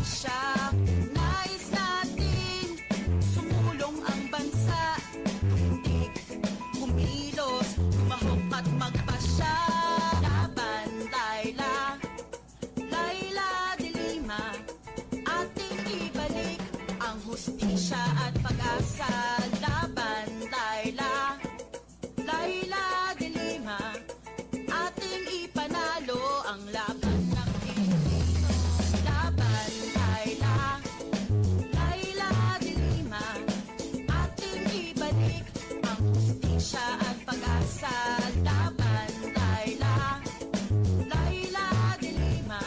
hustisya. Nais natin sumulong ang bansa, tumindig, kumilos, lumahok at magpasya. Laban, Laila, Laila de Lima, ating ibalik ang hustisya at pag-asa. Laban, Laila, Laila de Lima, ating ipanalo ang laban ng Pilipino. Laban, Laila, Laila de Lima, ating ibalik ang hustisya at pag-asa. Laban, Laila, Laila de Lima,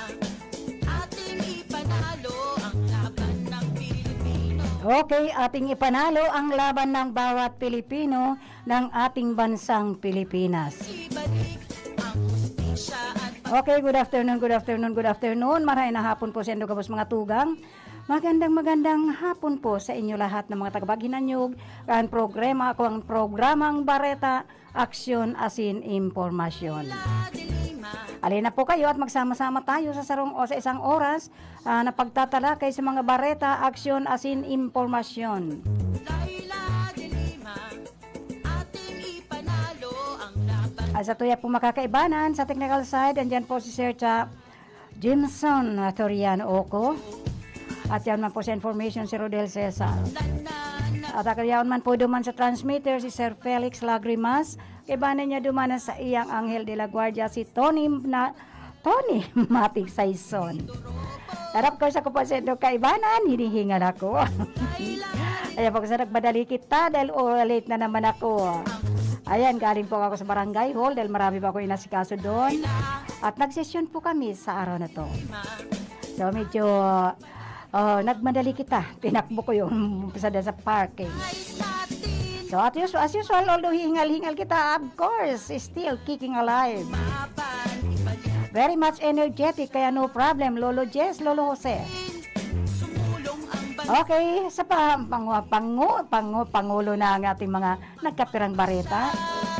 ating ipanalo ang laban ng Pilipino. Okay, ating ipanalo ang laban ng bawat Pilipino ng ating bansang Pilipinas. Ibalik ang hustisya at Okay, good afternoon, good afternoon, good afternoon. Maray na hapon po sa inyo kabos mga tugang. Magandang hapon po sa inyo lahat ng mga tagapaghinanyog. Ang programang Bareta, Aksyon, Asin, Impormasyon. Laila de Lima. Alin na po kayo at magsama-sama tayo sa sa isang oras na pagtatalakay sa mga bareta, aksyon, asin, impormasyon. Laila de Lima, ating ipanalo ang laban. Sa tuya po makakaibanan sa technical side, andyan po si Sir Jimson Toriano Oco. At yan man po sa information si Rodel Cesar. At akayaon man po duman sa transmitter si Sir Felix Lagrimas. Kaibanan niya duman sa iyang Angel de la Guardia si Tony Matic Saison. Harap ko sa kupasendo kaibanan, hinihingal ako. Ayan po sa nagbadali kita dahil late na naman ako. Ayan, galing po ako sa barangay hall dahil marami pa ako inasikaso doon. At nagsesyon po kami sa araw na to. So medyo nagmadali kita. Tinakbo ko yung sa parking. Nais natin So as usual, although hingal-hingal kita, of course, still kicking alive. mapan, ibalik Very much energetic, kaya no problem. Lolo Jess, Lolo Jose. sumulong ang bansa. Okay, sa pangulo na ang ating mga nagkapirang bareta.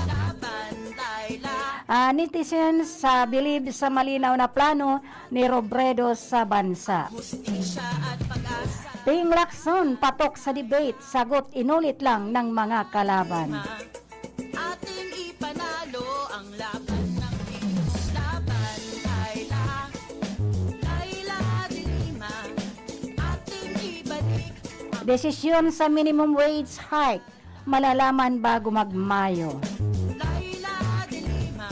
Laban, Laila, Netizens believe sa malinaw na plano ni Robredo sa bansa. hustisya at pag-asa. Ping Lacson, patok sa debate, sagot inulit lang ng mga kalaban. Ating ipanalo ang laban ng Pilipino. Laban, Laila, Laila de Lima, ating ibalik ang Desisyon sa minimum wage hike, malalaman bago magmayo. Laila de Lima,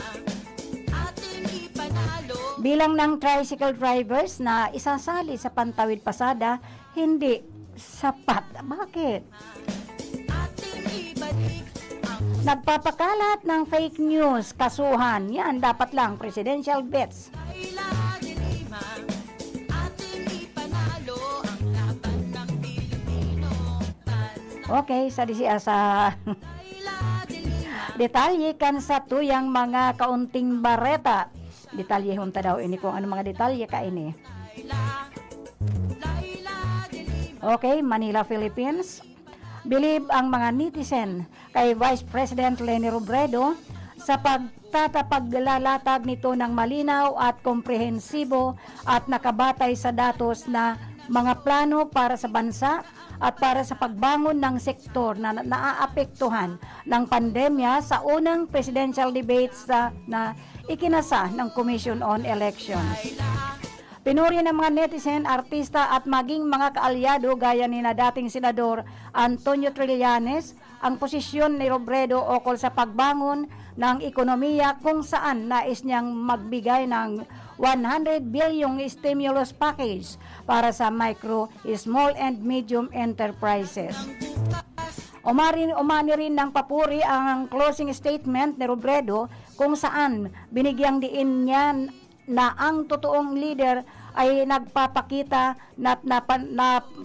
ating ipanalo. Bilang ng tricycle drivers na isasali sa pantawid pasada, hindi sapat. Bakit? Ating ibalik ang Nagpapakalat ng fake news, kasuhan. Yan, dapat lang, presidential bets. Laila de Lima, ating ipanalo ang laban ng Pilipino. Okay, sa Laila de Lima, detalye kan sa tuyang mga kaunting bareta. Detalye hunta daw ini kung ano mga detalye ka ini. Laila, Laila de Lima. Okay, Manila, Philippines. Believe ang mga netizen kay Vice President Leni Robredo sa pagtatapaglalatag nito ng malinaw at komprehensibo at nakabatay sa datos na mga plano para sa bansa at para sa pagbangon ng sektor na naaapektuhan ng pandemya sa unang presidential debates na ikinasa ng Commission on Elections. Pinuri ng mga netizen, artista at maging mga kaalyado gaya ni na dating Senador Antonio Trillanes ang posisyon ni Robredo ukol sa pagbangon ng ekonomiya kung saan nais niyang magbigay ng 100 bilyong stimulus package para sa micro, small and medium enterprises. Umani rin ng papuri ang closing statement ni Robredo kung saan binigyang diin niya na ang totoong leader ay nagpapakita na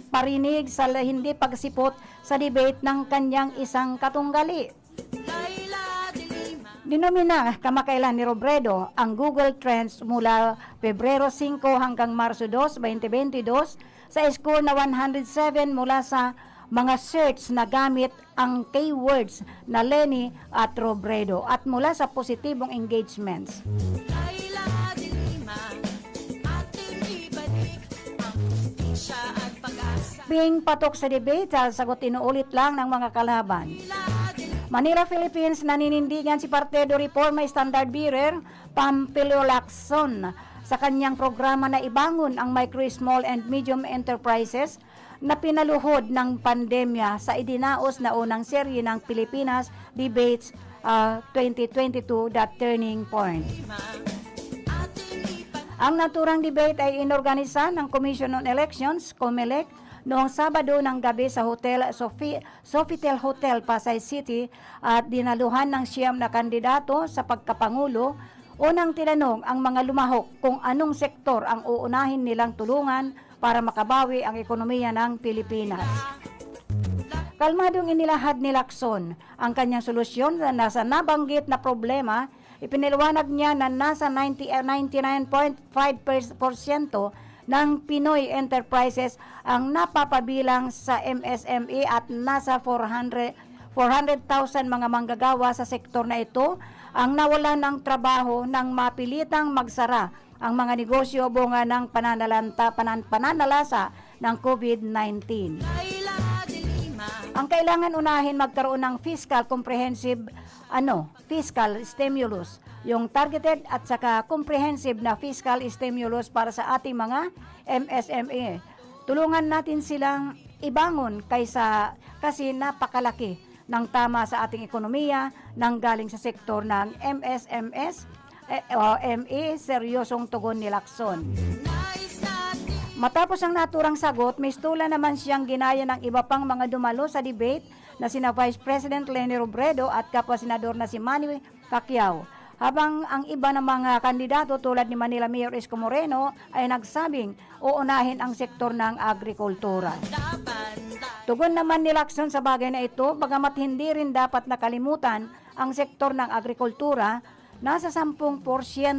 parinig sa hindi pagsipot sa debate ng kanyang isang katunggali. Dinomina kamakailan ni Robredo ang Google Trends mula Pebrero 5 hanggang Marso 2, 2022 sa score na 107 mula sa mga search na gamit ang keywords na Leni at Robredo at mula sa positibong engagements. Laila de Lima, ating ibalik ang hustisya at pag-asa. Being patok sa debate, sagot inuulit lang ng mga kalaban. Manila, Philippines, naninindigan si Partido Reforma Standard Bearer Pampilo Lacson sa kanyang programa na ibangon ang micro, small and medium enterprises na pinaluhod ng pandemya sa idinaos na unang serye ng Pilipinas Debates 2022, The Turning Point. Ang naturang debate ay inorganisa ng Commission on Elections, COMELEC, noong Sabado ng gabi sa Hotel Sofitel Hotel, Pasay City at dinaluhan ng siyam na kandidato sa pagkapangulo. Unang tinanong ang mga lumahok kung anong sektor ang uunahin nilang tulungan para makabawi ang ekonomiya ng Pilipinas. Kalmadong inilahad ni Lacson ang kanyang solusyon na nasa nabanggit na problema. Ipiniliwanag niya na nasa 99.5% ng Pinoy enterprises ang napapabilang sa MSME at nasa 400,000 mga manggagawa sa sektor na ito ang nawalan ng trabaho nang mapilitang magsara ang mga negosyo bunga ng pananalasa ng COVID-19. Ang kailangan unahin magkaroon ng fiscal stimulus, yung targeted at saka comprehensive na fiscal stimulus para sa ating mga MSME. Tulungan natin silang ibangon kasi napakalaki ng tama sa ating ekonomiya nang galing sa sektor ng ME, seryosong tugon ni Lacson. Matapos ang naturang sagot, mistula naman siyang ginaya ng iba pang mga dumalo sa debate na sina Vice President Leni Robredo at kapwa senador na si Manny Pacquiao. Habang ang iba ng mga kandidato tulad ni Manila Mayor Isko Moreno ay nagsabing uunahin ang sektor ng agrikultura. Tugon naman ni Lacson sa bagay na ito, bagamat hindi rin dapat nakalimutan ang sektor ng agrikultura. Nasa 10%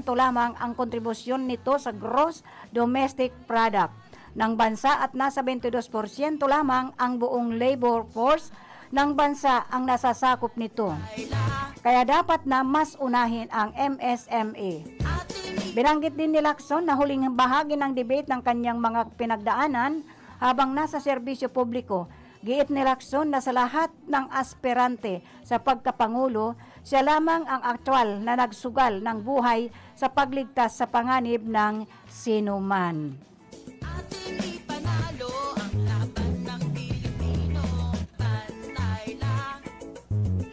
lamang ang kontribusyon nito sa gross domestic product ng bansa at nasa 22% lamang ang buong labor force ng bansa ang nasasakop nito. Kaya dapat na mas unahin ang MSME. Binanggit din ni Lacson na huling bahagi ng debate ng kanyang mga pinagdaanan habang nasa serbisyo publiko. Giit ni Lacson na sa lahat ng aspirante sa pagkapangulo, siya lamang ang aktwal na nagsugal ng buhay sa pagligtas sa panganib ng sinuman. Ating ipanalo ang laban ng Pilipino. Pantay lang,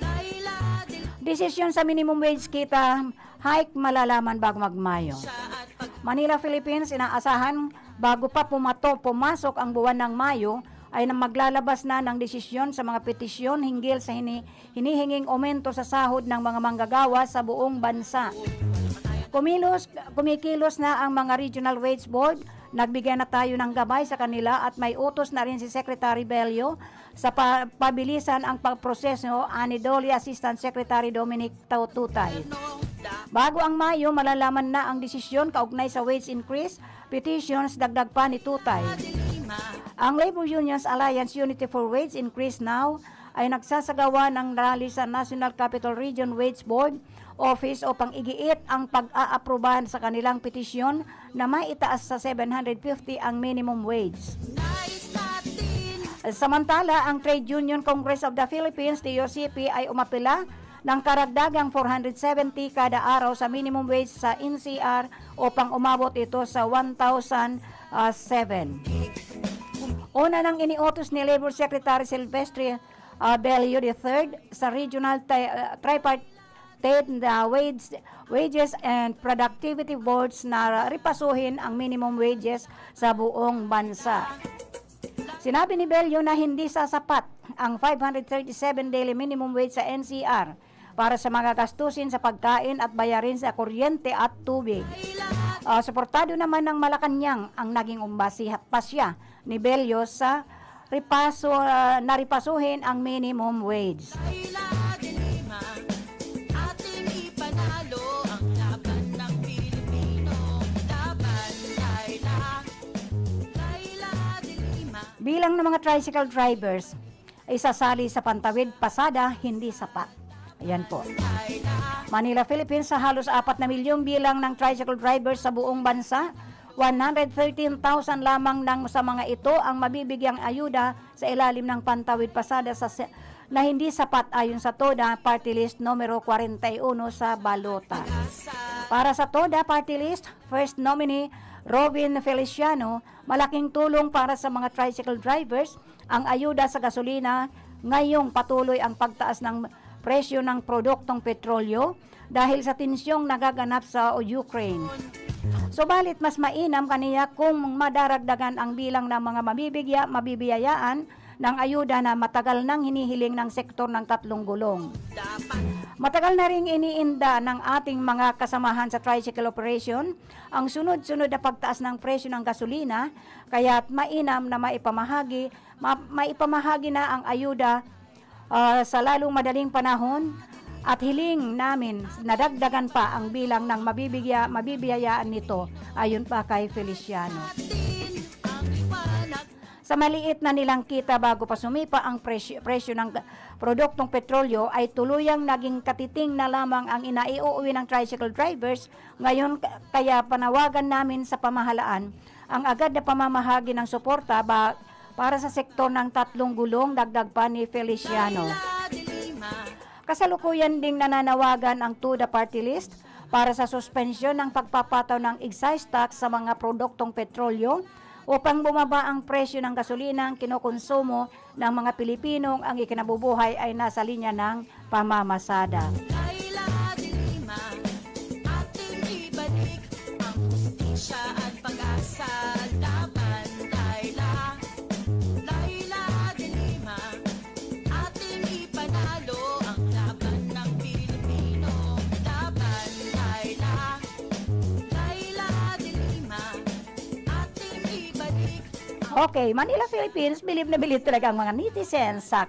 Laila del Desisyon sa minimum wage kita, hike malalaman bago magmayo. at pag Manila, Philippines, inaasahan bago pa pumasok ang buwan ng Mayo ay na maglalabas na ng desisyon sa mga petisyon hinggil sa hinihinging aumento sa sahod ng mga manggagawa sa buong bansa. Kumikilos na ang mga Regional Wage Board. Nagbigay na tayo ng gabay sa kanila at may utos na rin si Secretary Bello sa pabilisan ang pagproseso ani Dole Assistant Secretary Dominic Taututay. Bago ang Mayo, malalaman na ang desisyon kaugnay sa wage increase, petitions dagdag pa ni Tutay. Ang Labor Unions Alliance Unity for Wage Increase Now ay nagsasagawa ng rally sa National Capital Region Wage Board Office upang igiit ang pag-aaprobahan sa kanilang petisyon na may itaas sa 750 ang minimum wage. Samantala, ang Trade Union Congress of the Philippines, TUCP, ay umapila ng karagdagang 470 kada araw sa minimum wage sa NCR upang umabot ito sa 1,007. Una nang iniutos ni Labor Secretary Silvestre Bello III sa Regional Tripartite Wages and Productivity Boards na ripasuhin ang minimum wages sa buong bansa. Sinabi ni Bello na hindi sasapat ang 537 daily minimum wage sa NCR para sa mga gastusin sa pagkain at bayarin sa kuryente at tubig. Suportado naman ng Malacanang ang naging pasya ni Bello sa ripasuhin ang minimum wage. ating ipanalo ang laban ng Pilipino. Laban, Laila de Lima. Bilang ng mga tricycle drivers ay sasali sa pantawid pasada, hindi sapat. Ayan po. Manila, Philippines, sa halos 4 na milyong bilang ng tricycle drivers sa buong bansa, 113,000 lamang sa mga ito ang mabibigyang ayuda sa ilalim ng pantawid pasada na hindi sapat ayon sa TODA Party List numero 41 sa balota. Para sa TODA Party List, first nominee Robin Feliciano, malaking tulong para sa mga tricycle drivers ang ayuda sa gasolina ngayong patuloy ang pagtaas ng presyo ng produktong petrolyo dahil sa tensyong nagaganap sa Ukraine. Subalit mas mainam kaniya kung madaragdagan ang bilang ng mga mabibiyayaan ng ayuda na matagal nang hinihiling ng sektor ng tatlong gulong. Matagal na ring iniinda ng ating mga kasamahan sa tricycle operation ang sunod-sunod na pagtaas ng presyo ng gasolina, kaya't mainam na maipamahagi na ang ayuda sa lalong madaling panahon at hiling namin nadagdagan pa ang bilang ng mabibiyayaan nito ayon pa kay Feliciano. Sa maliit na nilang kita bago pa sumipa ang presyo ng produktong petrolyo ay tuluyang naging katiting na lamang ang inaiuwi ng tricycle drivers. Ngayon kaya panawagan namin sa pamahalaan ang agad na pamamahagi ng suporta para sa sektor ng tatlong gulong, dagdag pa ni Feliciano. Kasalukuyan ding nananawagan ang TODA Party List para sa suspensyon ng pagpapataw ng excise tax sa mga produktong petrolyo upang bumaba ang presyo ng gasolina ang kinukonsumo ng mga Pilipinong ang ikinabubuhay ay nasa linya ng pamamasada. Laila de Lima, ating ibalik ang hustisya at pag-asa laban. Laila de Lima, ating ipanalo ang laban ng Pilipino. Laban, Laila de Lima, ating ibalik. Okay, Manila, Philippines, bilib na bilib talaga ang mga netizens sa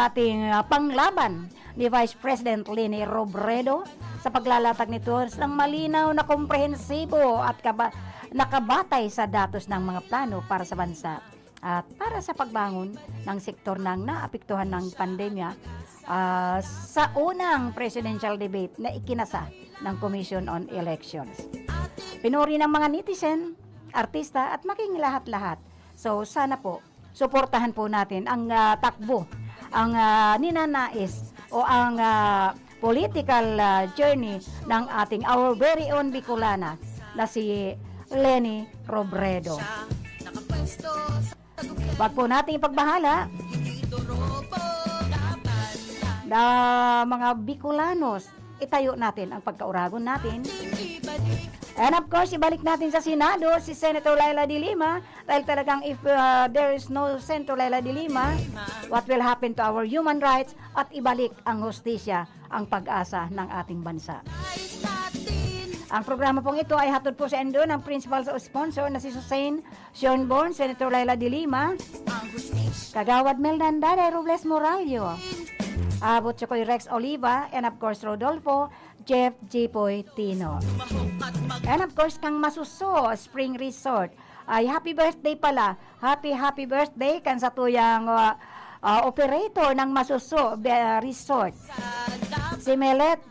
ating panglaban ni Vice President Leni Robredo sa paglalatag nito ng malinaw na komprehensibo at nakabatay sa datos ng mga plano para sa bansa at para sa pagbangon ng sektor ng naapektuhan ng pandemya sa unang presidential debate na ikinasa ng Commission on Elections. Pinuri ng mga netizen, artista at maging lahat-lahat. So sana po, suportahan po natin ang takbo, ang ninanais o ang political journey ng our very own Bicolana na si Leni Robredo. Nakapwesto sa tagumpay, Wag po natin ipagbahala hindi dorobo. Laban, na mga Bicolanos, itayo natin ang pagkauragon natin. ibalik. And of course, ibalik natin sa Senado si Senator Laila de Lima dahil talagang if there is no Senator Laila de Lima, what will happen to our human rights at ibalik ang hustisya, ang pag-asa ng ating bansa. Ayos natin Ang programa pong ito ay hatod po sa endo ng principal sponsor na si Susain Sionborn, Senator Laila de Lima, ang hustisya. Kagawad Melnanda Robles Moralio, Abot Chokoy Rex Oliva, and of course Rodolfo Jeff Jipoy Tino. Mahok at And of course, kang Masuso Spring Resort. Ay happy birthday pala. Happy birthday kan sa tuyang operator ng Masuso Resort. magsalap. Si Melet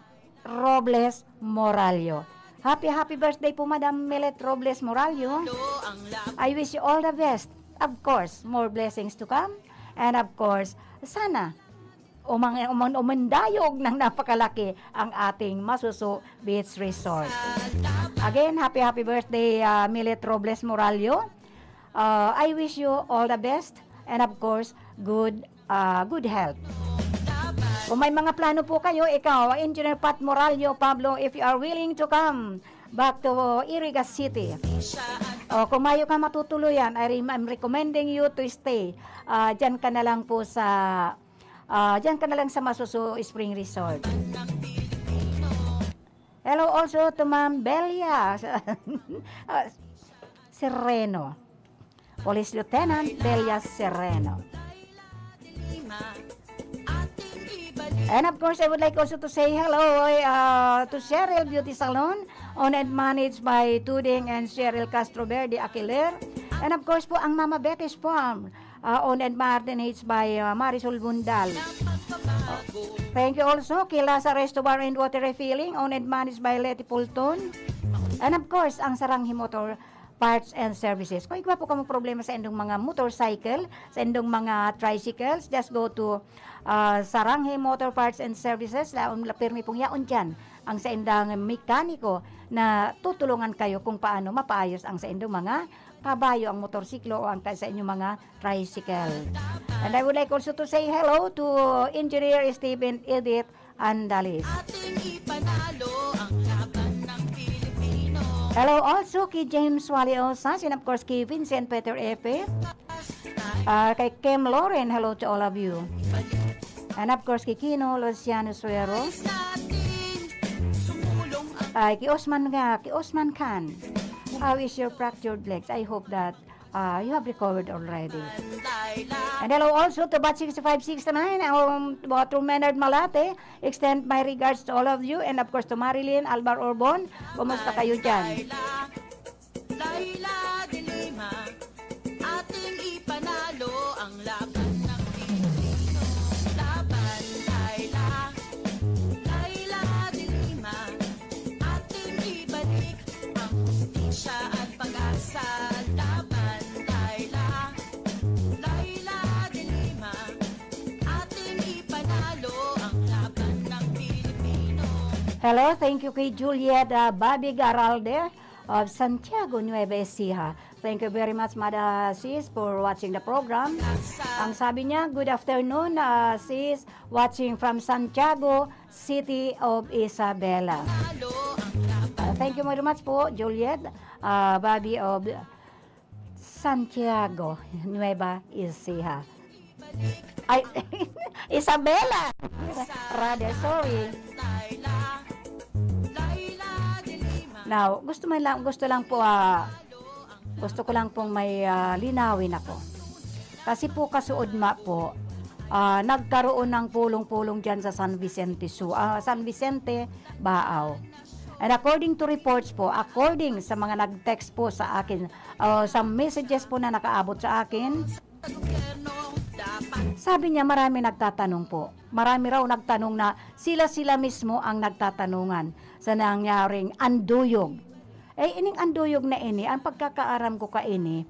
Robles Moralio. Happy birthday po Madam Melet Robles Moralio. Ang laban. I wish you all the best. Of course, more blessings to come. And of course, sana umandayog ng napakalaki ang ating Masuso Beach Resort. Again, happy birthday Milet Robles Moralio. I wish you all the best and of course, good health. Kung may mga plano po kayo, ikaw, Engineer Pat Moralio Pablo, if you are willing to come back to Irigas City, kung mayo ka matutuluyan, I'm recommending you to stay. Diyan ka na lang po sa Masuso Spring Resort. Hello also to Ma'am Belia Sereno, Police Lieutenant Belia Sereno. And of course, I would like also to say hello to Cheryl Beauty Salon, owned and managed by Tuding and Cheryl Castro Verde Aquiler. And of course po, ang Mama Betty's Farm, owned and managed by Marisol Bundal. Thank you also kay Laza Resto Bar and Water Refilling, owned and managed by Letty Pulton. And of course, ang Saranghe Motor Parts and Services. Kung igwa po kamo problema sa indong mga motorcycle, sa indong mga tricycles, just go to Saranghe Motor Parts and Services. Pirmi pong yaon dyan ang sa indang mekaniko na tutulungan kayo kung paano mapaayos ang sa indong mga kabayo, ang motorsiklo o ang sa inyong mga tricycle. And I would like also to say hello to Engineer Stephen Edith Andalis. Ating ipanalo ang laban ng Pilipino. Hello also kay James Wally Osas and of course kay Vincent Peter Epe. Kay Kim Lauren, hello to all of you. And of course kay Kino Luciano Suero. Natin sumulong ang Kay Osman Khan. How is your fractured legs? I hope that you have recovered already. Layla. And hello also to Bat 6569, to Menard Malate. Extend my regards to all of you. And of course to Marilyn Albar Orbon. Kumusta kayo dyan? Layla de Lima, ating ipanalo ang laban ng Pilipino. Laban, Layla. Layla de Lima, ating ibalik ang hustisya at pag-asa. Laban, Layla. Layla de Lima, ating ipanalo ang laban ng Pilipino. Hello, thank you kay Juliet Babi Garalde of Santiago, Nueva Ecija. Thank you very much, Mada Sis, for watching the program. Ang sabi niya, good afternoon, Sis, watching from Santiago, City of Isabela. Panalo ang laban. Thank you very much po, Juliet Babi of Santiago, Nueva Ecija. Ay, Isabela! Rather, sorry. Layla, Layla de Lima. Now, gusto ko lang pong may linawin ako. Kasi po kasuodma po, nagkaroon ng pulong-pulong dyan sa San Vicente, San Vicente, Baaw. And according to reports po, according sa mga nag-text po sa akin, sa messages po na nakaabot sa akin, Sa gobyerno, dapat sabi niya marami nagtatanong po. Marami raw nagtanong na sila mismo ang nagtatanungan sa nangyaring anduyog. Ining anduyog na ini, ang pagkakaaram ko ka ini,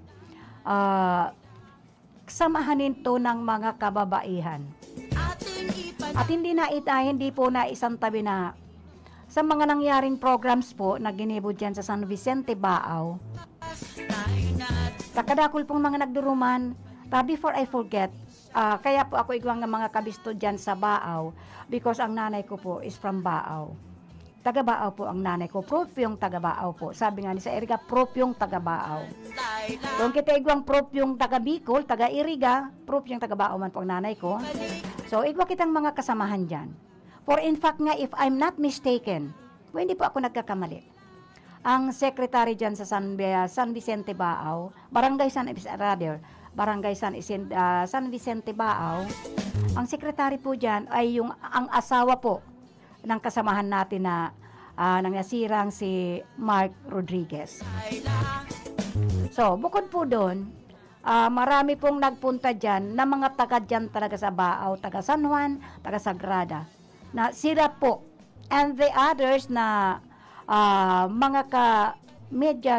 samahanin to ng mga kababaihan. ating ipanalo. At hindi po na isang tabi na sa mga nangyaring programs po na ginibo dyan sa San Vicente, Baaw. Sa kadakol pong mga nagduruman, before I forget, kaya po ako igwang ng mga kabisto dyan sa Baaw because ang nanay ko po is from Baaw. Taga Baaw po ang nanay ko, propyong taga Baaw po. Sabi nga ni sa Eriga, propyong taga Baaw. Layla, Kung kita igwang propyong taga Bicol, taga Iriga, propyong taga Baaw man po ang nanay ko. So igwa kitang mga kasamahan dyan. For in fact nga, if I'm not mistaken, hindi po ako nagkakamali. Ang secretary dyan sa San Vicente Baaw, Barangay San Vicente Baaw, ang secretary po dyan ay ang asawa po ng kasamahan natin na nangyasirang si Mark Rodriguez. Layla, So, bukod po doon, marami pong nagpunta dyan na mga taga dyan talaga sa Baaw, taga San Juan, taga Sagrada, na sila po, and the others na mga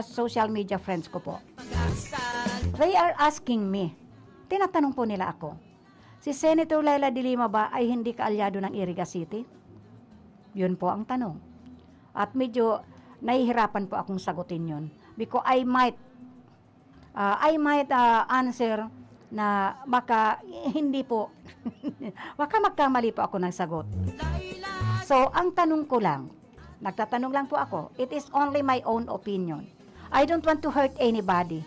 social media friends ko po. pag-asal. They are asking me, tinatanong po nila ako, si Senator Laila de Lima ba ay hindi kaalyado ng Iriga City? Yun po ang tanong. At medyo nahihirapan po akong sagutin yun. Because I might answer na baka hindi po, baka magkamali po ako ng sagot. Layla, So, ang tanong ko lang, nagtatanong lang po ako, it is only my own opinion. I don't want to hurt anybody.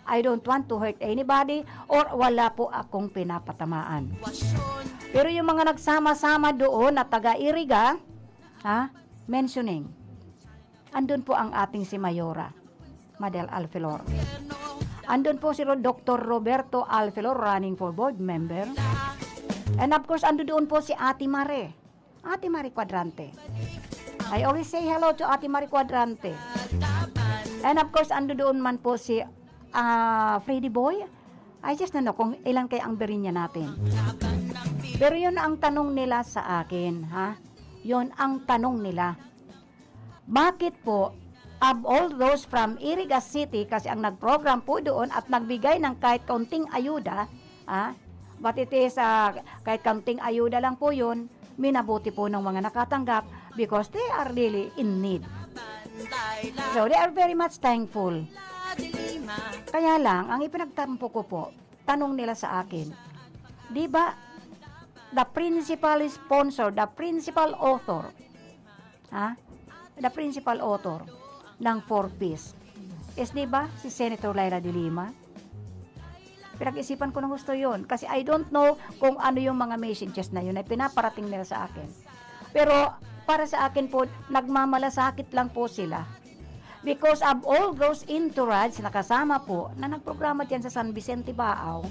I don't want to hurt anybody or wala po akong pinapatamaan. wasyon. Pero yung mga nagsama-sama doon na taga-Iriga, mentioning, andun po ang ating si Mayora, Madel Alfilor. Gobyerno, Andun po si Dr. Roberto Alfilor, running for board member. And of course, andun doon po si Ate Mare Quadrante. I always say hello to Ate Mare Quadrante. laban. And of course, andun doon man po si Freddy Boy. I just don't know kung ilan kaya ang berinya natin. Laban ng Pilipino. Pero yun ang tanong nila sa akin, Yun ang tanong nila. Bakit po of all those from Iriga City, kasi ang nag-program po doon at nagbigay ng kahit kaunting ayuda, but it is kahit kaunting ayuda lang po yun, minabuti po ng mga nakatanggap because they are really in need. So they are very much thankful. Kaya lang, ang ipinagtampo ko po, tanong nila sa akin, di ba, the principal sponsor, the principal author ng 4Ps is, di ba, si Senator Leila de Lima? Pinag-isipan ko ng gusto yun kasi I don't know kung ano yung mga messages na yun ay pinaparating nila sa akin. Pero para sa akin po, nagmamalasakit lang po sila. Because of all those entourage na kasama po na nagprograma dyan sa San Vicente Baaw,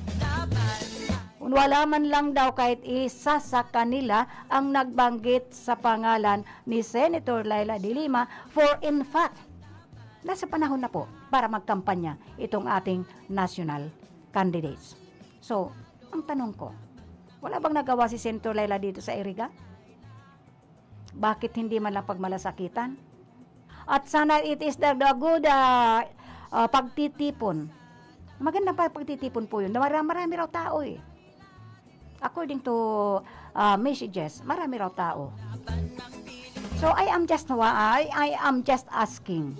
wala man lang daw kahit isa sa kanila ang nagbanggit sa pangalan ni Senator Leila de Lima, for in fact, nasa panahon na po para magkampanya itong ating national candidates. So, ang tanong ko, wala bang nagawa si Senator Leila dito sa Iriga? Bakit hindi man lang pagmalasakitan? At sana it is the good pagtitipon. Maganda pa pagtitipon po yun. Marami raw tao eh. According to messages, marami raw tao. So I am just asking.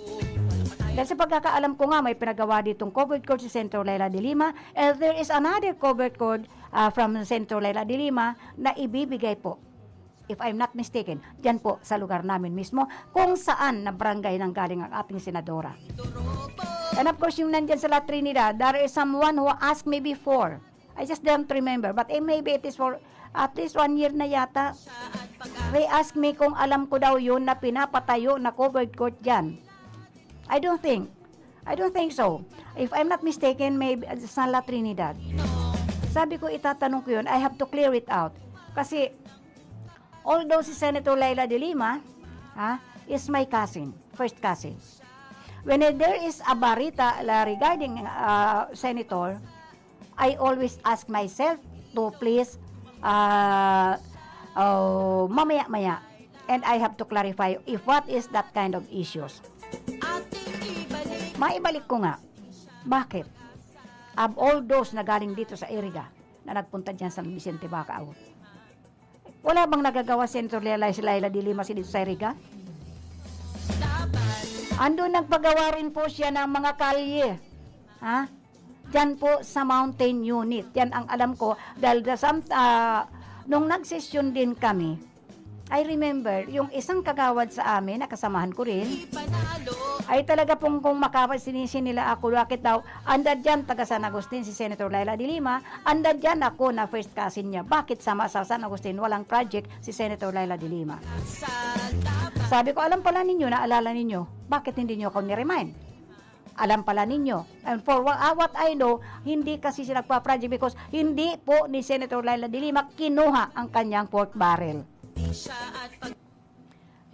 Dahil sa pagkakaalam ko nga, may pinagawa ditong covered court si Senator Leila de Lima, and there is another covered court from Senator Leila de Lima na ibibigay po, if I'm not mistaken, dyan po sa lugar namin mismo, kung saan na barangay nang galing ang ating senadora. And of course, yung nandyan sa La Trinidad, there is someone who asked me before. I just don't remember, but maybe it is for at least 1 year na yata. They asked me kung alam ko daw yun na pinapatayo na covered court dyan. I don't think so. If I'm not mistaken, maybe sa La Trinidad. Sabi ko, itatanong ko yun, I have to clear it out. Kasi, although si Senator Leila de Lima is my cousin, first cousin. When there is a barita regarding Senator, I always ask myself to please mamaya-maya, and I have to clarify if what is that kind of issues. Maibalik ko nga, bakit? Of all those na galing dito sa Iriga, na nagpunta dyan sa Vicente Bacao, wala bang nagagawa Senator Leila de Lima dito sa Iriga? Andun nagpagawa rin po siya ng mga kalye. Diyan po sa Mountain Unit. Yan ang alam ko dahil nung nag-session din kami, I remember yung isang kagawad sa amin na kasamahan ko rin, ay talaga pong kung makapasinisin nila ako, bakit daw, andad dyan taga San Agustin si Senator Leila de Lima, andad dyan ako na first cousin niya. Bakit sama sa San Agustin walang project si Senator Leila de Lima? Sabi ko, alam pala ninyo, naalala ninyo, bakit hindi nyo ako ni-remind? Alam pala ninyo. And for what I know, hindi kasi sila nagpa-project because hindi po ni Senator Leila de Lima kinuha ang kanyang pork barrel.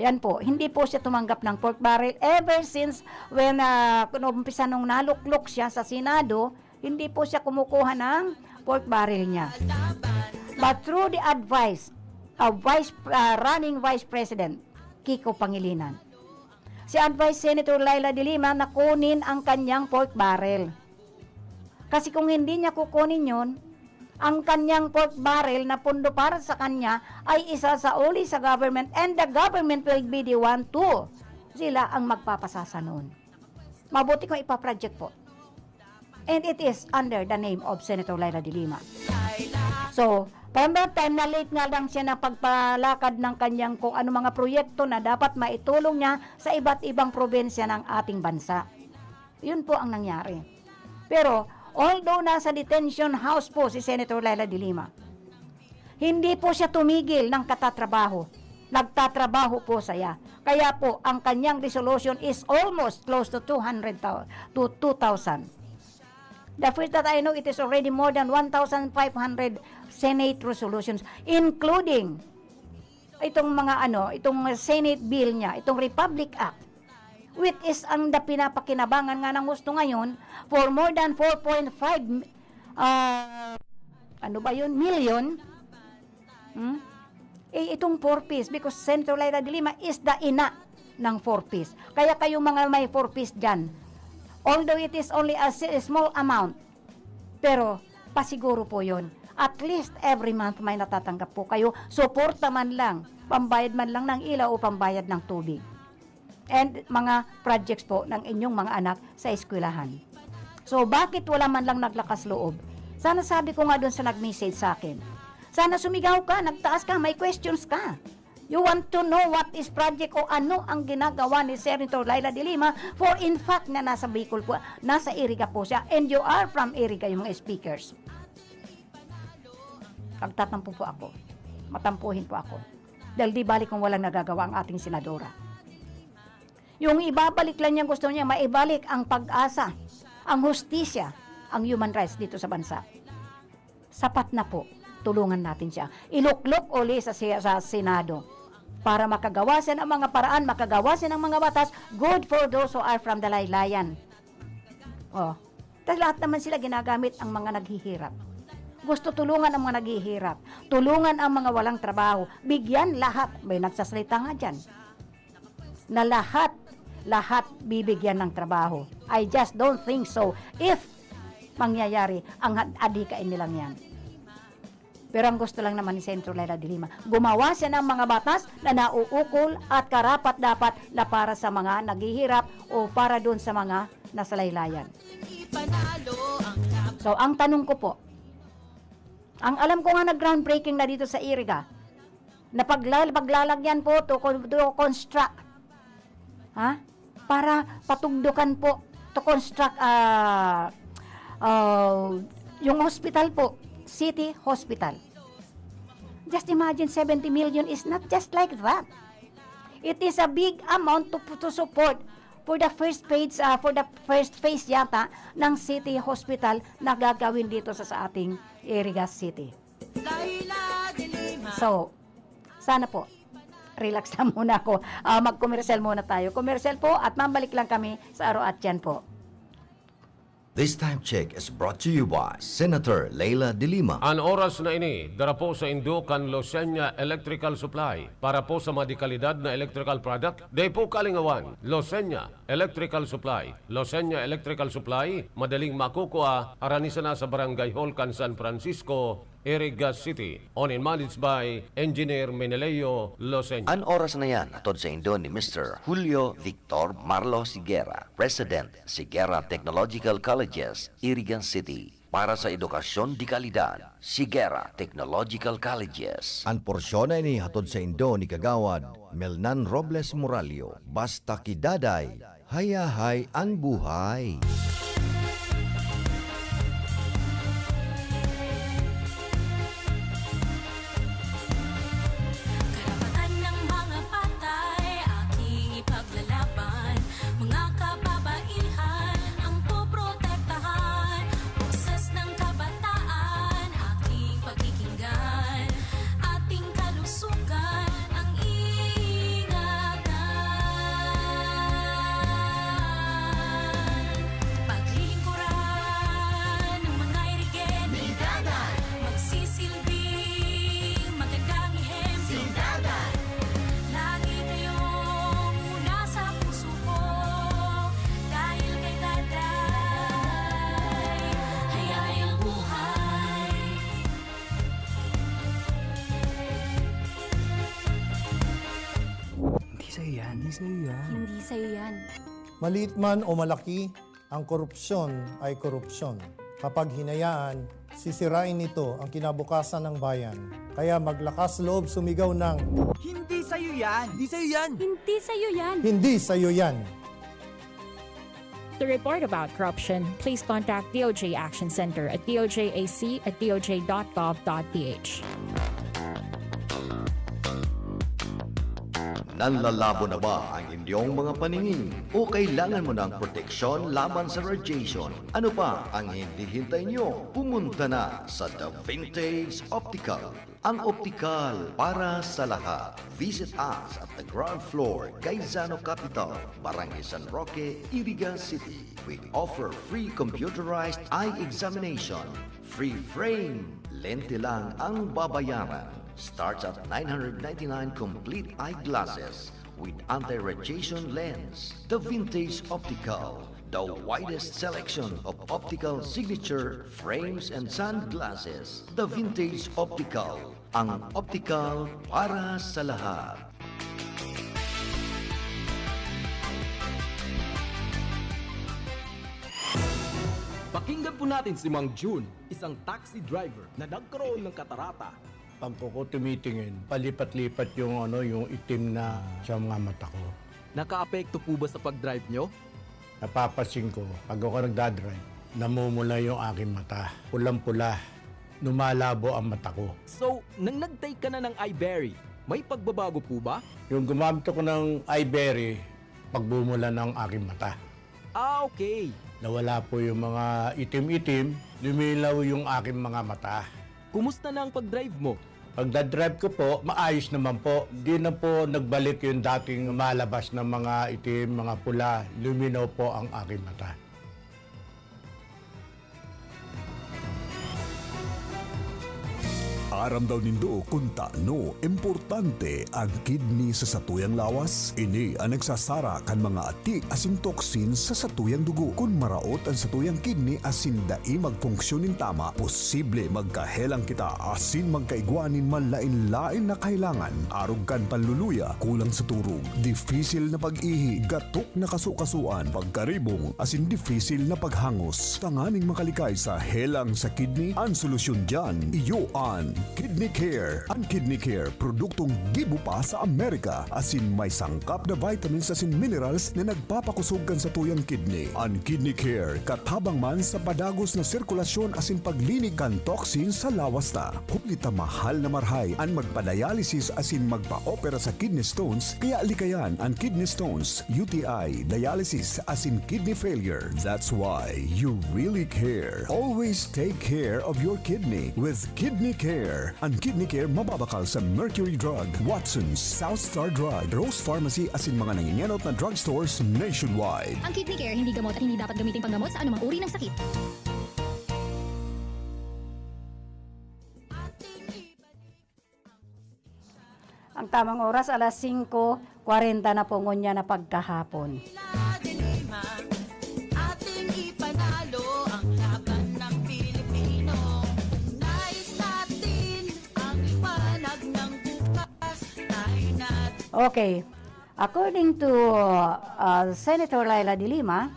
Yan po, hindi po siya tumanggap ng pork barrel ever since when umpisa nung naluklok siya sa Senado, hindi po siya kumukuha ng pork barrel niya. But through the advice of running Vice President Kiko Pangilinan, si advice Senator Leila de Lima na kunin ang kanyang pork barrel. Kasi kung hindi niya kukunin yun, ang kanyang pork barrel na pundo para sa kanya ay isa sa uli sa government, and the government will be the one to sila ang magpapasasa noon. Mabuti kung ipaproject po. And it is under the name of Senator Leila de Lima. So, time na late nga lang siya na pagpalakad ng kanyang kung ano mga proyekto na dapat maitulong niya sa iba't ibang probinsya ng ating bansa. Yun po ang nangyari. Pero, although nasa detention house po si Senator Leila de Lima, hindi po siya tumigil ng katatrabaho. Nagtatrabaho po siya. Kaya po, ang kanyang resolution is almost close to 2,000. The first that I know, it is already more than 1,500 Senate resolutions, including itong mga itong Senate bill niya, itong Republic Act, which is ang pinapakinabangan nga ng gusto ngayon for more than 4.5 million. Itong 4 piece, because Senator Leila de Lima is the ina ng 4-piece. Kaya kayo mga may 4-piece dyan, although it is only a small amount, pero pasiguro po yun. At least every month may natatanggap po kayo. Suporta man lang, pambayad man lang ng ilaw o pambayad ng tubig. And mga projects po ng inyong mga anak sa eskwelahan. So bakit wala man lang naglakas loob? Sana sabi ko nga doon sa nag-message sa akin. Sana sumigaw ka, nagtaas ka, may questions ka. You want to know what is project o ano ang ginagawa ni Senator Laila de Lima for in fact na nasa Bicol po, nasa Iriga po siya, and you are from Iriga yung mga speakers. Pagtatampo po ako, matampuhin po ako, dahil di balik kung walang nagagawa ang ating senadora. Yung ibabalik lang niya, gusto niya maibalik ang pag-asa, ang hustisya, ang human rights dito sa bansa. Sapat na po, tulungan natin siya. Iluklok uli sa Senado para makagawa siya ng mga paraan, makagawa siya ng mga batas, good for those who are from the laylayan. Oh. Tapos lahat naman sila ginagamit ang mga naghihirap. Gusto tulungan ang mga naghihirap. Tulungan ang mga walang trabaho. Bigyan lahat. May nagsasalita nga dyan. Na lahat bibigyan ng trabaho. I just don't think so. If mangyayari, ang adikain nilang yan. Pero ang gusto lang naman ni Senator Laila de Lima, gumawa siya ng mga batas na nauukol at karapat-dapat na para sa mga naghihirap o para doon sa mga nasa laylayan. So, ang tanong ko po, ang alam ko nga na groundbreaking na dito sa Iriga, na paglalagyan po to construct, para patugdukan po, to construct yung hospital po, City Hospital. Just imagine 70 million is not just like that. It is a big amount to support for the first phase yata ng City Hospital na gagawin dito sa ating Iriga City. So, sana po relax lang muna ako. Mag-commercial muna tayo. Commercial po at mambalik lang kami sa Aro at Yan po. This time check is brought to you by Senator Laila de Lima. Ang oras na ini, dara po sa Indukan Losenya Electrical Supply para po sa madikalidad na electrical product. Day po kalingawan, Losenya Electrical Supply. Losenya Electrical Supply, madaling makukuha, aranisa na sa Barangay Holcan, San Francisco, Iriga City. Owned and managed by Engineer Meneleo Losenya. Ang oras na yan, atod sa Indo ni Mr. Julio Victor Marlo Sigera, President, Sigera Technological Colleges, Iriga City. Para sa edukasyon di kalidad, Sigera Technological Colleges. Ang porsyon na ini hatod sa Indo ni Kagawad Melnan Robles Moralio. Basta kidaday, hayahay ang buhay. Karapatan ng mga patay, aking ipaglalaban. Mga kababaihan, ang poprotektahan. Boses ng kabataan, aking pakikinggan. Ating kalusugan, ang ingatan. Paglilingkuran ng mga irigente. Magsisilbing magandang ihempo. Lagi kayong una sa puso ko. Dahil kay Daday, hayay ang buhay. Hindi sa'yo yan. Hindi sa'yo yan. Maliit man o malaki, ang korupsyon ay korupsyon. Kapag hinayaan, sisirain nito ang kinabukasan ng bayan. Kaya maglakas loob sumigaw ng, Hindi sa'yo yan. Hindi sa'yo yan. Hindi sa'yo yan. hindi sa'yo yan. To report about corruption, please contact DOJ Action Center at dojAC@doj.gov.ph. Nanlalabo na ba ang inyong mga paningin? O kailangan mo ng proteksyon laban sa radiation? Ano pa ang hindi hintay nyo? Pumunta na sa The Vintage Optical. Ang optical para sa lahat. Visit us at the ground floor, Gaisano Capital, Barangay San Roque, Iriga City. We offer free computerized eye examination. Free frame. Lente lang ang babayaran. Starts at 999 complete eyeglasses. with anti-radiation lens. The Vintage Optical, the widest selection of optical signature frames and sunglasses. The Vintage Optical, ang optical para sa lahat. Pakinggan po natin si Mang June, isang taxi driver na nagkaroon ng katarata. Pag ko tumitingin, palipat-lipat yung yung itim na sa mga mata ko. Nakaapekto po ba sa pag-drive nyo? Napapasin ko, pag ako nagdadrive, namumula yung aking mata. Pulang-pula, lumalabo ang mata ko. So, nang nag-take ka na ng iBerry, may pagbabago po ba? Yung gumamit ako ng iBerry, pagbumula ng aking mata. Ah, okay. Nawala po yung mga itim-itim, lumilaw yung aking mga mata. Kumusta na ang pag-drive mo? Pagdadrive ko po, maayos naman po. Di na po nagbalik yung dating malabas na mga itim, mga pula. Luminaw po ang aking mata. Aram daw nindo kung taano importante ang kidney sa satuyang lawas. Ini ang nagsasara kan mga ati asin toksin sa satuyang dugo. Kung maraot ang satuyang kidney asin dai magfunksyonin tama, posible magkahelang kita asin magkaigwanin malain-lain na kailangan. Arog kan panluluya, kulang sa turog, difisil na pag-ihi, gatok na kasukasuan, pagkaribong asin difisil na paghangos. Tanganing makalikay sa helang sa kidney, ang solusyon dyan, iyo an Kidney Care. Ang Kidney Care, produktong gibo pa sa Amerika. Asin may sangkap na vitamins asin minerals na nagpapakusog sa tuyang kidney. Ang Kidney Care, katabang man sa padagos na sirkulasyon asin paglinig kan toxin sa lawas na. Hulita mahal na marhay ang magpa-dialysis asin magpa-opera sa kidney stones, kaya likayan ang kidney stones, UTI, dialysis asin kidney failure. That's why you really care. Always take care of your kidney with Kidney Care. Ang Kidney Care mababakal sa Mercury Drug, Watson's, South Star Drug, Rose Pharmacy asin mga nanginyanot na drugstores nationwide. Ang Kidney Care hindi gamot at hindi dapat gamitin panggamot sa anumang uri ng sakit. Ang tamang oras, alas 5:40 na po ngunya na pagkahapon. Dilima, ating ipanalo ang laban ng Pilipino. Nais natin ang liwanag ng bukas. Tayo natin. Okay. According to Senator Laila de Lima,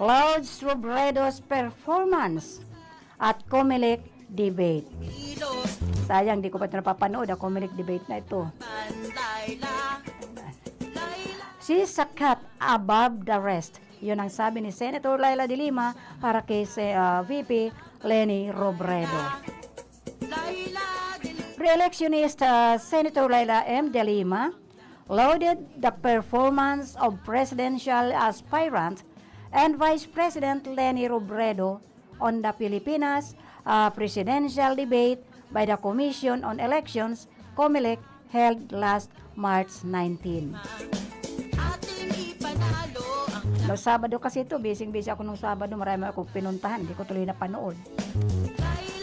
Lord Robredo's performance at COMELEC debate. Kilos, Sayang, di ko pa ito napapanood ang COMELEC debate na ito. Layla, Layla. She's a cat above the rest. Yun ang sabi ni Senator Laila de Lima para kay VP Leni Robredo. Re-electionist Senator Laila M. de Lima lauded the performance of presidential aspirant and Vice President Leni Robredo on the Pilipinas presidential debate by the Commission on Elections, COMELEC, held last March 19. Ating ipanalo ang No, Sabado kasi ito, busy ako nung Sabado, marami akong pinuntahan, hindi ko tuloy na panood.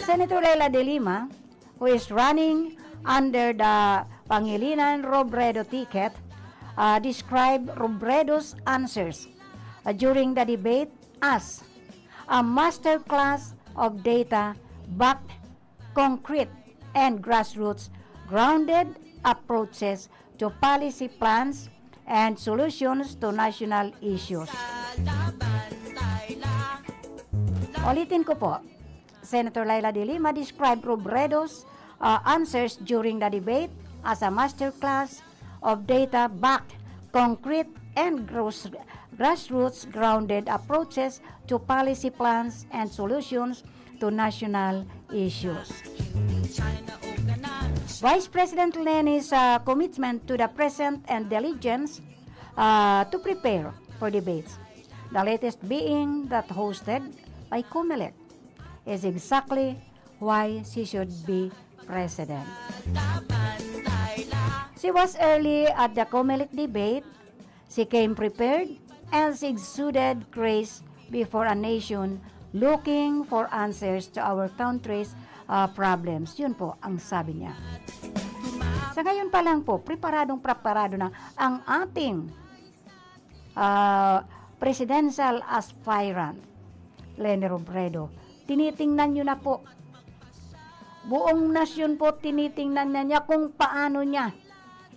Senator Laila de Lima, who is running under the Pangilinan Robredo ticket, described Robredo's answers during the debate as a masterclass of data-backed, concrete, and grassroots-grounded approaches to policy plans and solutions to national issues. Ulitin ko po, Senator Laila de Lima described Robredo's answers during the debate as a masterclass of data-backed, concrete, and grassroots-grounded approaches to policy plans and solutions to national issues. Vice President Leni's commitment to the present and diligence to prepare for debates, the latest being that hosted by COMELEC, is exactly why she should be president. She was early at the COMELEC debate. She came prepared and she exuded grace before a nation looking for answers to our country's problems. Yun po ang sabi niya. Sa Sa ngayon pa lang po, preparado na ang ating presidential aspirant, Leni Robredo. Tinitingnan nyo na po. Buong nasyon po tinitingnan na niya kung paano niya.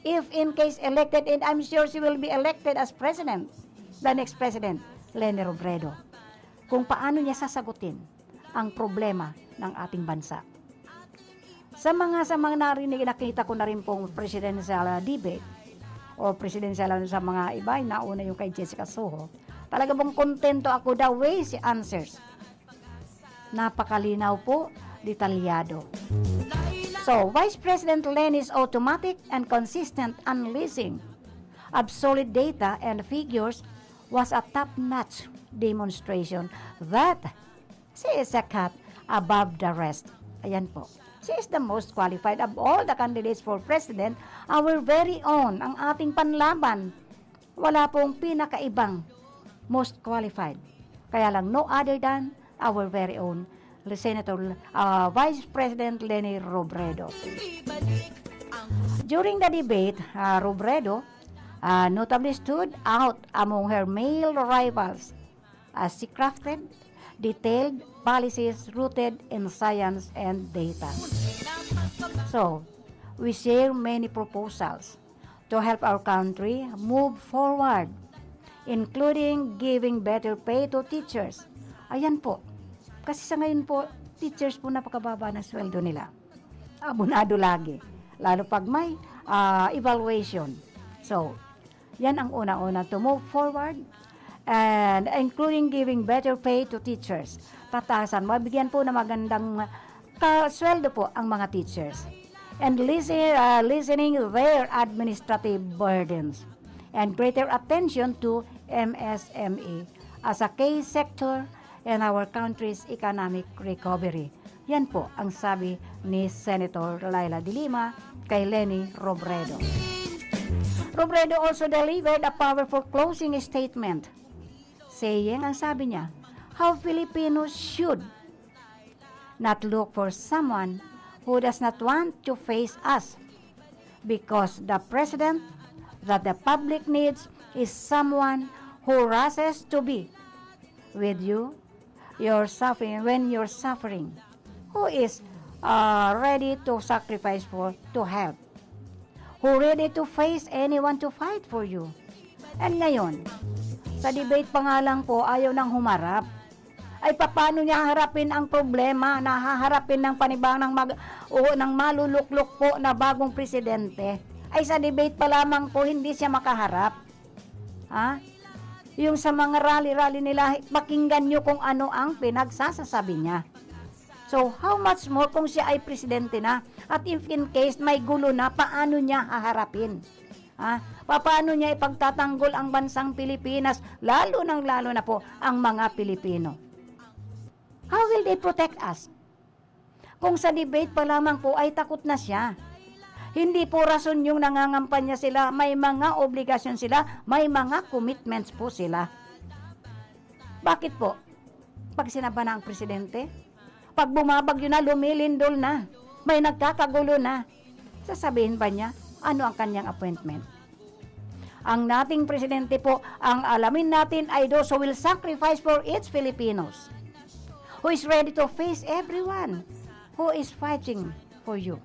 If in case elected, and I'm sure she will be elected as president, the next president, Leni Robredo. Kung paano niya sasagutin ang problema ng ating bansa. Sa mga narinig, nakita ko na rin pong presidential debate o presidential sa mga iba, nauna yung kay Jessica Soho. Talaga bang kontento ako the way she answers. Napakalinaw po, detalyado. So, Vice President Leni's automatic and consistent unleashing of solid data and figures was a top-notch demonstration that she is a cut above the rest. Ayan po. She is the most qualified of all the candidates for president, our very own, ang ating panlaban. Wala pong pinakaibang most qualified. Kaya lang, no other than our very own Senator Vice President Leni Robredo. During the debate, Robredo notably stood out among her male rivals as she crafted detailed policies rooted in science and data. So, we share many proposals to help our country move forward, including giving better pay to teachers. Ayan po. Kasi sa ngayon po, teachers po napakababa ng sweldo nila. Abonado lagi. Lalo pag may evaluation. So, yan ang una-una to move forward and including giving better pay to teachers. Tatasan, mabigyan po na magandang sweldo po ang mga teachers. And listening their administrative burdens and greater attention to MSME as a key sector in our country's economic recovery. Yan po ang sabi ni Senator Laila de Lima kay Leni Robredo. Robredo also delivered a powerful closing statement, saying, ang sabi niya, how Filipinos should not look for someone who does not want to face us, because the president that the public needs is someone who rushes to be with you when you're suffering, who is ready to sacrifice to help, who ready to face anyone to fight for you. And ngayon, sa debate pa nga lang po, ayaw nang humarap. Ay paano niya harapin ang problema na haharapin ng panibang ng maluluklok po na bagong presidente? Ay sa debate pa lamang po, hindi siya makaharap. Ha? Yung sa mga rally-rally nila, pakinggan nyo kung ano ang pinagsasasabi niya. So, how much more kung siya ay presidente na? At if in case may gulo na, paano niya haharapin? Ha? Paano niya ipagtatanggol ang bansang Pilipinas, lalo na po ang mga Pilipino? How will they protect us? Kung sa debate pa lamang po ay takot na siya. Hindi po rason yung nangangampanya sila, may mga obligasyon sila, may mga commitments po sila. Bakit po? Pag sinaba na ang presidente, pag bumabagyo na, lumilindol na, may nagkakagulo na, sasabihin ba niya, ano ang kanyang appointment? Ang nating presidente po, ang alamin natin ay those who will sacrifice for its Filipinos, who is ready to face everyone, who is fighting for you.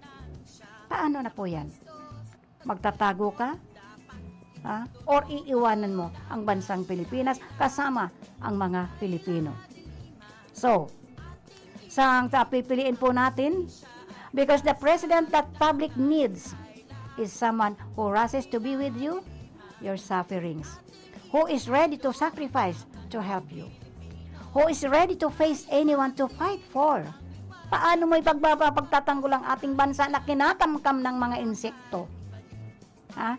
Paano na po yan? Magtatago ka? Ha? Or iiwanan mo ang bansang Pilipinas kasama ang mga Pilipino? So, saan pipiliin po natin? Because the president that public needs is someone who rushes to be with you, your sufferings, who is ready to sacrifice to help you, who is ready to face anyone to fight for. Paano mo ipagtatanggol ang ating bansa na kinakamkam ng mga insekto? Ha?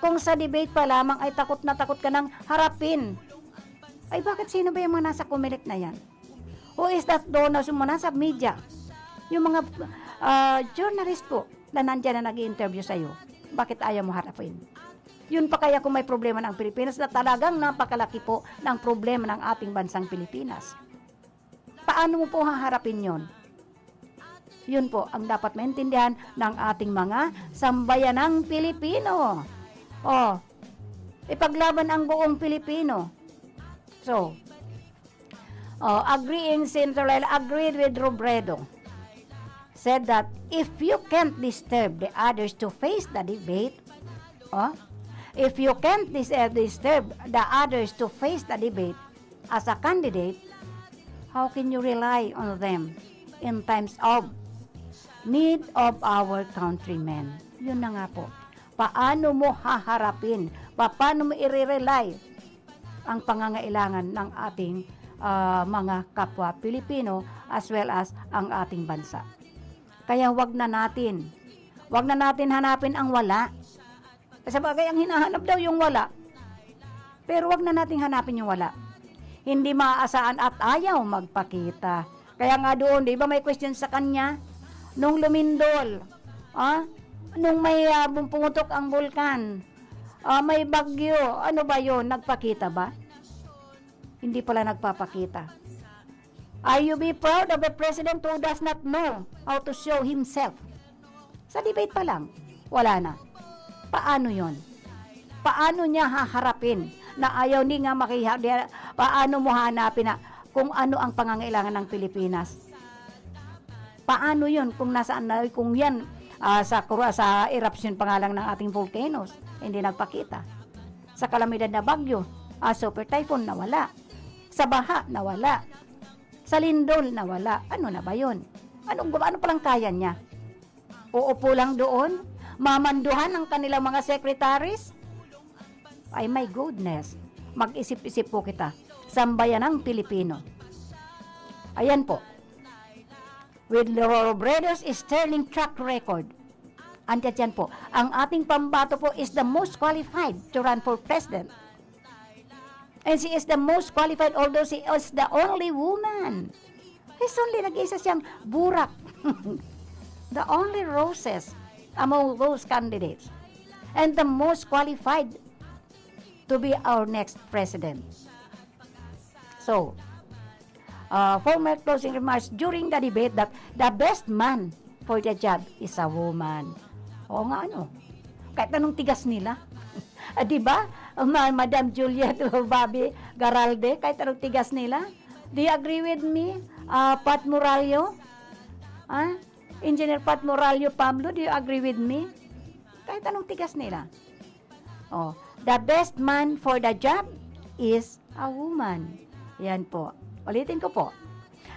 Kung sa debate pa lamang ay takot ka nang harapin, ay bakit sino ba yung mga nasa Comelec na yan? Who is that donors yung mga nasa media? Yung mga journalist po na nandyan na nag-i-interview sa'yo, bakit ayaw mo harapin? Yun pa kaya kung may problema ng Pilipinas na talagang napakalaki po ng problema ng ating bansang Pilipinas. Paano mo po haharapin yon? Yun po ang dapat maintindihan ng ating mga sambayanang Pilipino. Ipaglaban ang buong Pilipino. So, agreeing, Senator Laila agreed with Robredo. Said that if you can't disturb the others to face the debate, if you can't disturb the others to face the debate as a candidate, how can you rely on them in times of need of our countrymen? Yun na nga po. Paano mo haharapin? Paano mo i-rely ang pangangailangan ng ating mga kapwa Pilipino as well as ang ating bansa? Kaya wag na natin hanapin ang wala. Sa bagay, ang hinahanap daw yung wala. Pero wag na natin hanapin yung wala. Hindi maaasahan at ayaw magpakita. Kaya nga doon, di ba may question sa kanya? Nung lumindol, nung may pumutok ang bulkan, may bagyo, ano ba yon? Nagpakita ba? Hindi pala nagpapakita. Are you be proud of a president who does not know how to show himself? Sa debate pa lang, wala na. Paano yon? Paano niya haharapin na ayaw ni nga paano mo hanapin na kung ano ang pangangailangan ng Pilipinas? Paano yon kung nasaan na, kung yan sa eruption pangalang ng ating volcanoes, hindi nagpakita. Sa kalamidad na bagyo, super typhoon, nawala. Sa baha, nawala. Sa lindol, nawala. Ano na ba yun? Ano palang kaya niya? Uupo lang doon? Mamanduhan ang kanilang mga secretaries? Ay, my goodness. Mag-isip-isip po kita. Sambayanang Pilipino. Ayan po. With Robredo's sterling track record, andiyan dyan po, ang ating pambato po is the most qualified to run for president. And she is the most qualified, although she is the only woman. He's only, nag-isa siyang burak. The only roses among those candidates. And the most qualified to be our next president. So, former closing remarks during the debate that the best man for the job is a woman. Oo nga, ano? Kahit anong tigas nila. Di ba? Madam Juliet o Bobby Garalde, kahit anong tigas nila. Do you agree with me? Pat Morallo? Engineer Pat Morallo Pablo, do you agree with me? Kahit anong tigas nila. The best man for the job is a woman. Yan po. Ulitin ko po.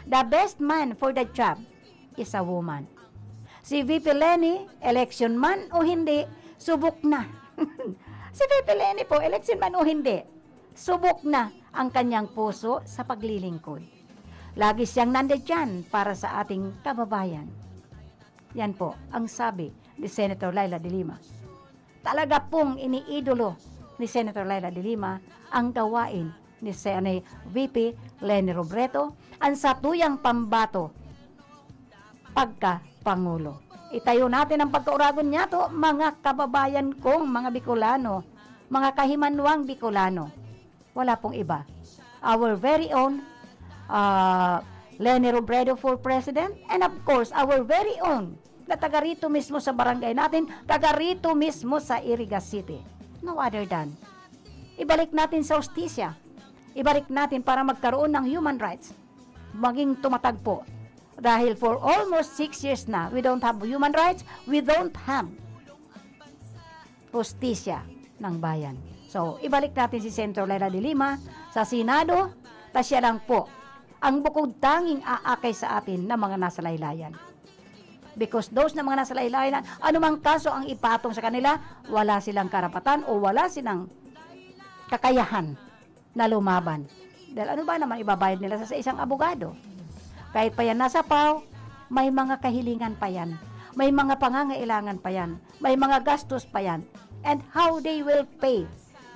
The best man for the job is a woman. Si VP Leni, election man o hindi, subok na. Si VP Leni po, election man o hindi, subok na ang kanyang puso sa paglilingkod. Lagi siyang nandiyan para sa ating kababayan. Yan po ang sabi ni Senator Laila de Lima. Talaga pong iniidolo ni Senator Laila de Lima ang gawain ni VP Leni Robredo, ang satuyang pambato pagka-pangulo. Itayo natin ang pagkauragon niya to, mga kababayan kong mga Bicolano, mga kahimanwang Bicolano. Wala pong iba. Our very own Leni Robredo for President, and of course, our very own na taga rito mismo sa barangay natin, taga rito mismo sa Iriga City. No other than, ibalik natin sa hustisya. Ibalik natin para magkaroon ng human rights. Maging tumatagpo. Dahil for almost 6 years na, we don't have human rights, we don't have hustisya ng bayan. So, ibalik natin si Senator Laila de Lima sa Senado, ta siya lang po ang bukod tanging aakay sa atin na mga nasa laylayan. Because those na mga nasa laylayan, anumang kaso ang ipatong sa kanila, wala silang karapatan o wala silang kakayahan na lumaban. Dahil ano ba naman ibabayad nila sa isang abogado? Kahit pa yan nasa PAW, may mga kahilingan pa yan. May mga pangangailangan pa yan. May mga gastos pa yan. And how they will pay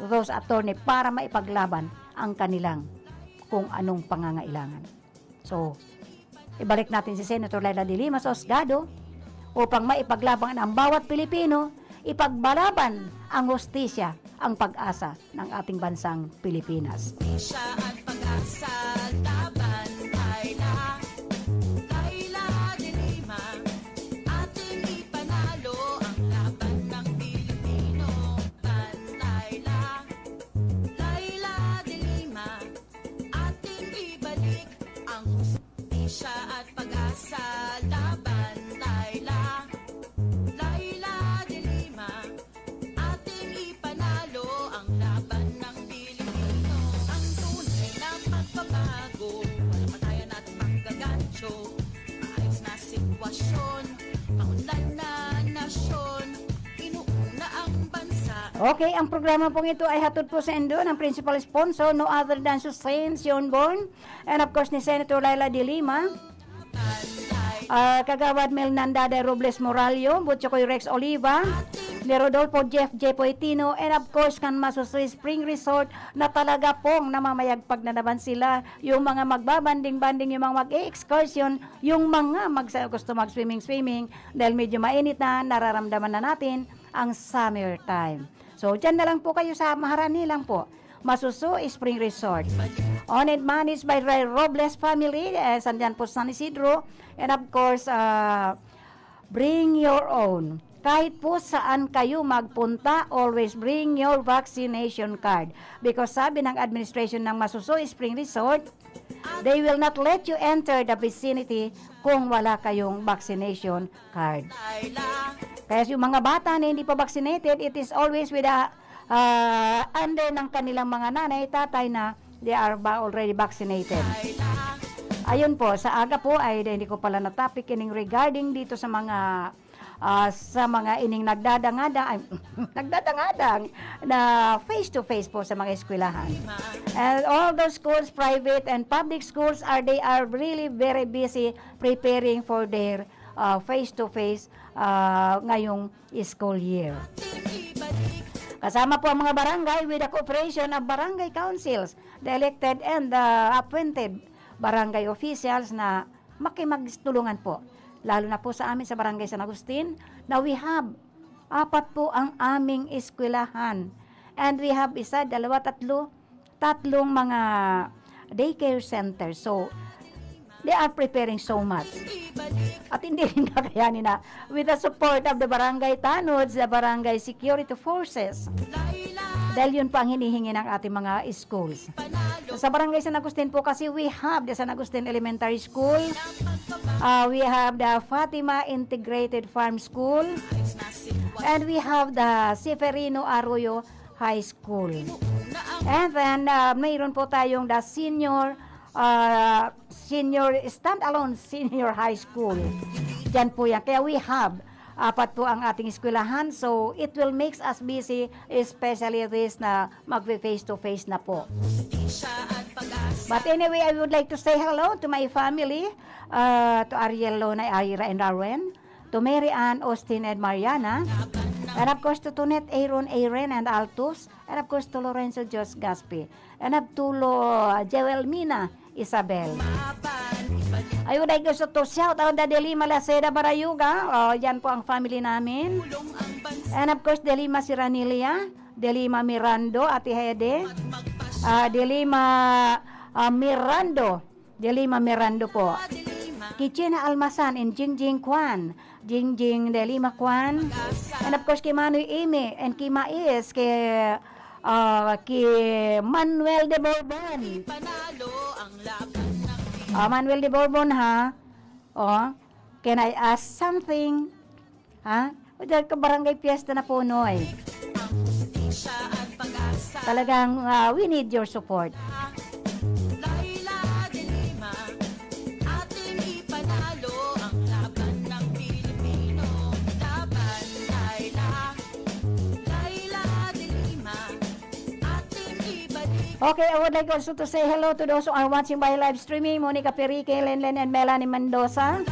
those attorney para maipaglaban ang kanilang kung anong pangangailangan. So, ibalik natin si Senator Laila de Lima sa husgado upang maipaglaban ang bawat Pilipino, ipagbalaban ang hustisya, ang pag-asa ng ating bansang Pilipinas. Siya at pag-asa, laban, Laila de Lima. Okay, ang programa pong ito ay hatod po sa indo ng principal sponsor, no other than Susan Sionborn, and of course ni Senator Laila de Lima, Kagawad Melnanda de Robles Moralio, Butchokoy Rex Oliva, ni Rodolfo Jeff Poitino, and of course kan Masusui Spring Resort na talaga pong namamayagpag na naman sila, yung mga magbabanding-banding, yung mga mag-excursion, yung mga gusto mag-swimming dahil medyo mainit na, nararamdaman na natin ang summer time. So, dyan na lang po kayo sa Maharani lang po. Masusui Spring Resort. Owned and managed by Ray Robles family, sandyan po San Isidro. And of course, bring your own. Kahit po saan kayo magpunta, always bring your vaccination card. Because sabi ng administration ng Masusui Spring Resort, they will not let you enter the vicinity kung wala kayong vaccination card. Kaya yung mga bata na hindi pa vaccinated, it is always with a under ng kanilang mga nanay, tatay na they are already vaccinated. Ayun po, sa aga po ay hindi ko pala na-topic ining regarding dito sa mga ining nagdadangadang na face-to-face po sa mga eskwelahan. And all those schools, private and public schools, they are really very busy preparing for their face-to-face ngayong school year. Kasama po ang mga barangay with the cooperation of barangay councils, the elected and the appointed barangay officials na makimagtulungan po. Lalo na po sa amin sa Barangay San Agustin, na we have 4 po ang aming eskwelahan. And we have tatlong mga daycare centers. So, they are preparing so much. At hindi rin kakayanin na with the support of the barangay tanods, the barangay security forces. Dahil yun po ang hinihingi ng ating mga schools. Sa Barangay San Agustin po kasi we have the San Agustin Elementary School, we have the Fatima Integrated Farm School, and we have the Seferino Arroyo High School. And then mayroon po tayong the senior standalone senior high school. Diyan po yan. Kaya we have 4 po ang ating eskwelahan. So, it will make us busy, especially this na mag-face to face na po. But anyway, I would like to say hello to my family, to Ariel, Lona, Ira, and Arwen, to Mary Ann, Austin, and Mariana, and of course to Tonet, Aaron, and Altus, and of course to Lorenzo Jos Gaspi, and of to Joel Mina, Isabel. I would like also to shout out the Delima Laceda Barayuga. Yan po ang family namin. And of course, Delima Siranilia, Delima Mirando, Ate Hede, Delima Mirando po. Kichina Almasan and Jingjing Kwan, Jingjing Delima Kwan. And of course, kay Manoy Ime and kay Mais, kay Manuel de Bourbon. Manuel de Bourbon, ha? Can I ask something? Ha? Dahil ka barangay fiesta na po, Noy. Talagang we need your support. Okay, I would like also to say hello to those who are watching by live streaming, Monica Perique, Lenlen, and Melanie Mendoza.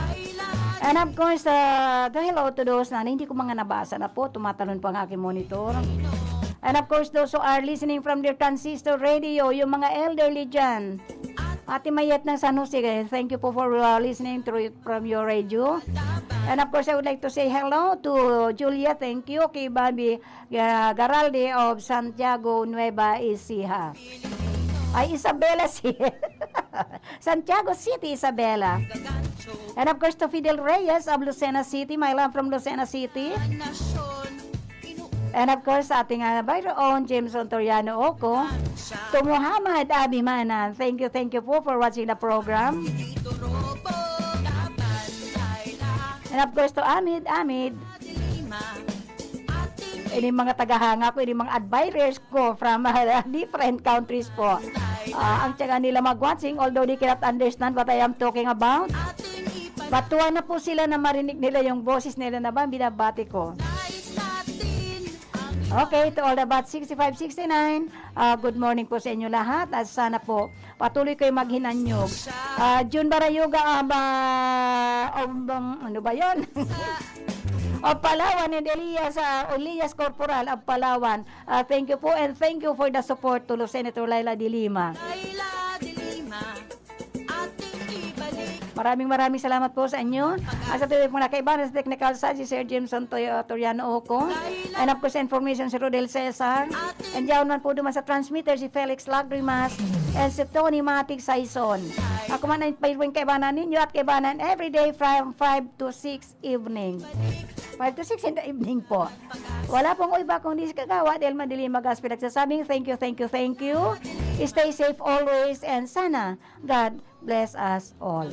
And of course, hello to those na hindi ko mga nabasa na po, tumatalon po ang aking monitor. And of course, those who are listening from their transistor radio, yung mga elderly dyan. Ate Mayet ng San Jose, thank you po for listening from your radio. And of course, I would like to say hello to Julia, thank you, kay Bobby Garalde of Santiago, Nueva Ecija. Ay, Isabela Santiago City, Isabela. And of course, to Fidel Reyes of Lucena City, my love from Lucena City. And of course, ating very own Jameson Toriano Oko. To Muhammad Abimanan, thank you po for watching the program. And of course, to Amid. Ini mga tagahanga ko, ini mga advisors ko from different countries po. Ang tiyaga nila mag-watching, although they cannot understand what I am talking about. Batuwa na po sila na marinig nila yung boses nila na ba, binabati ko. Okay, to all the bat 6569, good morning po sa inyo lahat at sana po patuloy kayo maghinanyog. June Barayoga, ano ba yun? Of Palawan and Elias Corporal of Palawan. Thank you po and thank you for the support to Senator Laila de Lima. Laila de Lima, ating ibalik. Maraming salamat po sa inyo. Sa tuloy po na kaibahan sa technical side si Sir Jameson Toriano Oco. And of course, information si Rodel Cesar. And diyan man po duman sa transmitter si Felix Lagrimas and si Tony Matic Saison. Ako man ay pairing kaibahan ninyo at kaibahan everyday from 5 to 6 evening. 5 to 6 in the evening po. Wala pong iba kung di si Kagawa dahil madilim mag-aspil nagsasabing thank you. Stay safe always and sana God bless us all.